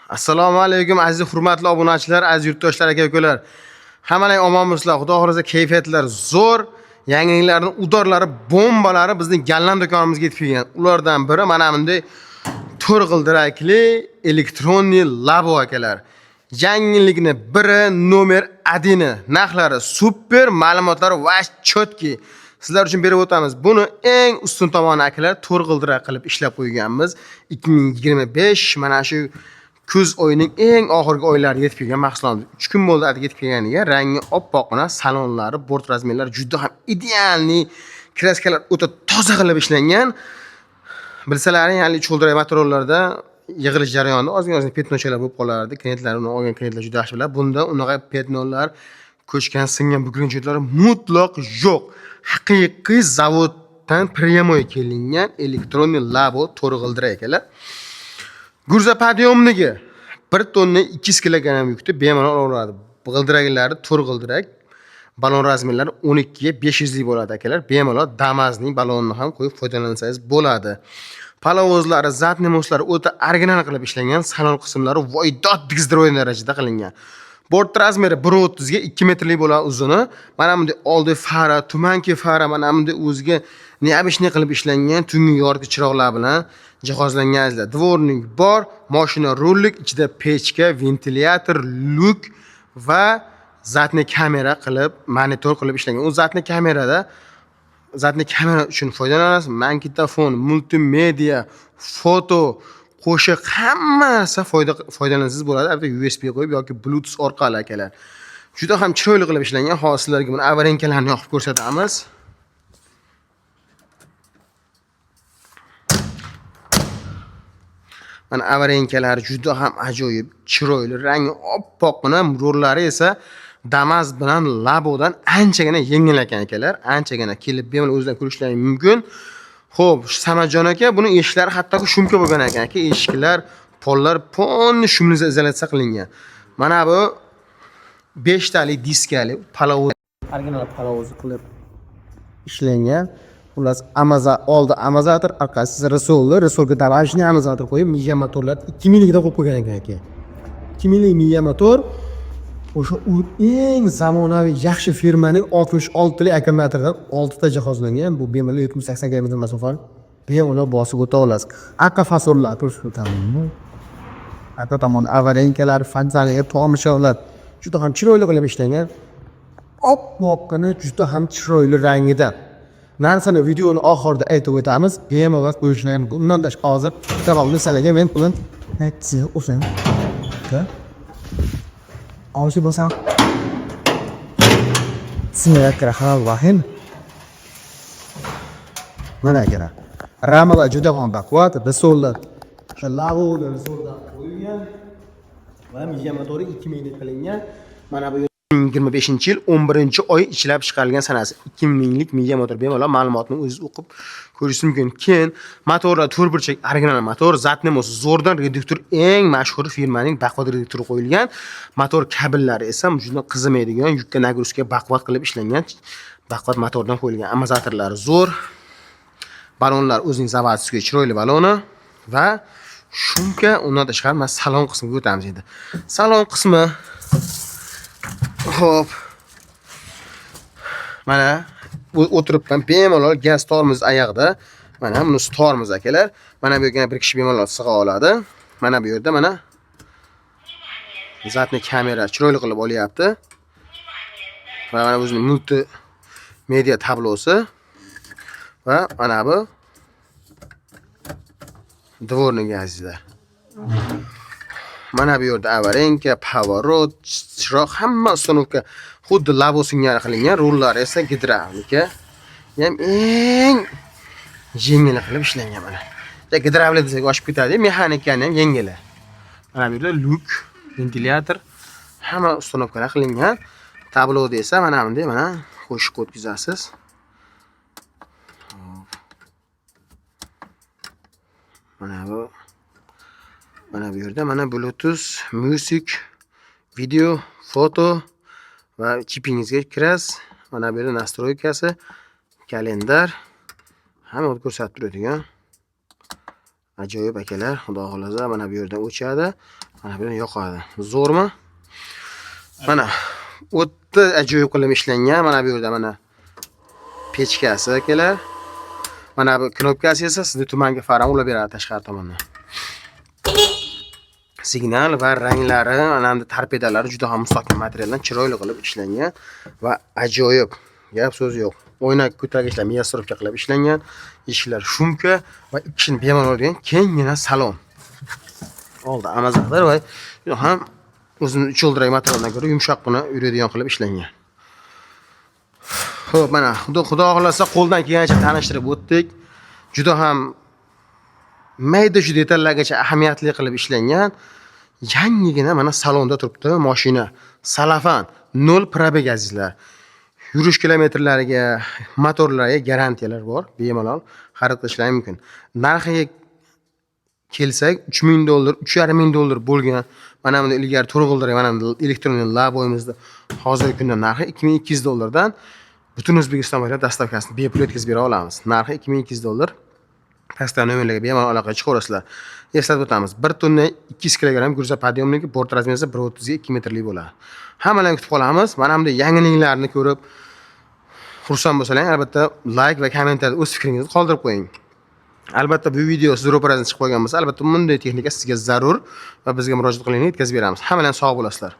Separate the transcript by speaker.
Speaker 1: Assalomu alaykum aziz hurmatli obunachilar, aziz yurtdoshlar, aka-ukalar. Hammalar omonmisizlar. Xudo xolasa kayfiyatlar zo'r. Yangiliklarning udorlari, bombalari bizning Gallan do'konimizga yetib kelgan. Ulardan biri mana bunday to'rt g'ildirakli elektronniy labo akalar. Yangilikni biri nomer 1 narxlari super, ma'lumotlari va chotki. Sizlar uchun berib o'tamiz. Buni eng ustun tomoni akalar to'rt g'ildirak qilib ishlab qo'yganmiz. 2025 mana shu kuz oyining eng oxirgi oylariga yetib kelgan mahsulotimiz. 3 kun bo'ldi yetib kelganiga. Rangi oppoqona, salonlari, bort razmerlari juda ham idealniy, kraskalar o'ta toza qilib ishlangan. Bilsalaring, ya'ni cho'ldirak materiallarda yig'ilish jarayonida ozgina petnochalar bo'lib qolardi. Klientlar uni olgan klientlar juda yaxshi biladi. Bunda unaqa petnolar, ko'chgan, singan, bukilgan joylari mutlaq yo'q. Haqiqiy zavoddan pryamoy kelingan elektronniy labo to'rt g'ildirak akalar. Gurza podyomniki 1 tonna 200 kilogramm yukni bemalol oladi. G'ildiraklari to'rt g'ildirak. Balon razmerlari 12 ga 500 lik bo'ladi akalar. Bemalol Damazning balonini ham qo'yib foydalansangiz bo'ladi. Palovozlari, zatnemoslari o'ta original qilib ishlangan, salon qismlari voydod digzdroy darajada qilingan. Bort razmeri 1.30 ga 2 metrlik bo'ladi uzuni. Mana bunday oldi fara, tumanki fara, mana bunday o'ziga neobishniy qilib ishlangan tungi yorqin chiroqlar bilan jihozlanganlar. Dvornik bor, mashina rullik, ichida pechka, ventilyator, luk va zatni kamera qilib, monitor qilib ishlangan. U zatni kamera uchun foydalanasiz. Magnitofon, multimedia, foto, qo'shiq hammasi foydalanasiz bo'ladi. Albatta USB qo'yib yoki Bluetooth orqali akalar. Juda ham chiroyli qilib ishlangan. Hozir sizlarga buni avarenkalarni yoqib ko'rsatamiz. Mana avarenkalar juda ham ajoyib, chiroyli, rangi oppoqqina, rollari esa Damaz bilan Labodan anchagina yengil ekan akalar. Anchagina kelib bemalol o'zidan ko'rishlaring mumkin. Xo'p, Samajon aka, buni eshiklari hattoki shumka bo'lgan ekan aka. Eshiklar, pollar ponni shumli izolyatsiya qilingan. Mana bu 5 talik diskali palovoz, original palovoz qilib ishlangan. Xullas, oldi amazator, orqasi resolga dabashni amazator qo'yib, miya motorlar 2000 likda qo'yib qo'ygan ekan aka. 2000 lik miya motor. O'sha eng zamonaviy yaxshi firmaning 66 lik akkumulyatordan 6 ta jihozlangan. Bu bemalol 70-80 km masofani bemalol bosib o'ta olasiz. Aqqa fasollar turishni ta'minlaydi. Aqqa tomon avarenkalar, fanzalari, tomishalar juda ham chiroyli qilib ishlangan. Oppoqqina, juda ham chiroyli rangida. Narsani videoni oxirida aytib o'tamiz. Bemalol qo'yishlaring. Bundan tashqari hozir davomli salaga men bilan aytsa o'sam. Avshi bo'lsam. Sinakra hal vahim. Mana akara. Ramalar juda ham baquvvat, risollar. O'sha lavoda risoldan qo'yilgan. Va miya motori 2000 lik qilingan. Mana bu 2025-yil 11-oy ishlab chiqarilgan sanasi 2000 lik miya motor. Bemalol ma'lumotni o'zingiz o'qib ko'rishingiz mumkin. Keyin motorlar to'rt burchak original motor, Zatnemos zo'rdan reduktor, eng mashhur firmaning baquvvat reduktori qo'yilgan. Motor kabellari esa juda qizimaydigan, yukka nagruskaga baquvvat qilib ishlangan baquvvat motordan qo'yilgan. Amortizatorlari zo'r. Balonlar o'zining zavodskiy chiroyli baloni va shumka. Undan tashqari men salon qismiga o'tamiz endi. Salon qismi xo'p. Mana o'tiribman bemalol gaz tormoz oyog'ida. Mana buni tormoz akalar. Mana bu yerga bir kishi bemalol sig'a oladi. Mana bu yerda mana zatni kamera chiroyli qilib olyapti. Va mana o'zining multimedia tablosi va mana bu dvornik azizlar. Mana bu yerda avarenka, pavorot, chiroq, hamma uстановка xuddi labo singari qilingan. Rullar esa gidravlika. Ham eng yengil qilib ishlangan mana. Gidravlik desak oshib ketadi, mexanikani ham yengil. Mana bu yerda luk, ventilyator, hamma uстановkalar qilingan. Tabloda esa mana bunday mana qo'shib o'tkazasiz. Mana bu yerda mana Bluetooth, music, video, foto va chipingizga kirasiz. Mana bu yerda nastroykasi, kalendar hamma ko'rsatib turadigan. Ajoyib akalar, xudo xolasa mana bu yerdan o'chadi, mana bu yerdan yoqadi. Zo'rmi? Mana o'tda ajoyib qilib ishlangan, mana bu yerda mana pechkasi akalar. Mana bu knopkasi esa sizni tumanga faram ulab beradi tashqari tomondan. Signal va ranglari, ana endi torpedalari juda ham mustahkam materialdan chiroyli qilib ishlangan va ajoyib. Gap so'z yo'q. O'ynak ko'targichlar miya-surovka qilib ishlangan. Eshiklar shumka va ikki kishini bemalol oladigan kenggina salon. Oldi amazag'dir va juda ham o'zini uch yo'ldirak materialdan ko'ra yumshoqqina yuradigan qilib ishlangan. Xo'p, mana xudo xolasa qo'ldan kelgancha tanishtirib o'tdik. Juda ham mayda-shu detallargacha ahamiyatli qilib ishlangan. Yangigina mana salonda turibdi mashina. Salafan 0 probeg azizlar. Yurish kilometrlariga, motorlarga garantiyalar bor. Bemalol xarid qilishlari mumkin. Narxiga kelsak $3000, $3500 bo'lgan. Mana bunda ilgari to'g'rildirib, mana elektron laboyimizda hozirgi kunda narxi $2200 dan butun O'zbekiston bo'ylab dastavkasini bepul yetkazib bera olamiz. Narxi $2200. Pastda nomerlarga bemalol aloqaga chiqa olasizlar. Eslatib o'tamiz. 1 tonna 200 kg gruza podъемniki, bort razmeri esa 1.30 ga 2 metrlik bo'ladi. Hammalarni kutib qolamiz. Mana bunday yangiliklarni ko'rib xursand bo'lsalaring, albatta like va kommentariyada o'z fikringizni qoldirib qo'ying. Albatta bu video siz ro'parangizdan chiqib qolgan bo'lsa, albatta bunday texnika sizga zarur va bizga murojaat qiling, yetkazib beramiz. Hammalar sog' bo'lasizlar.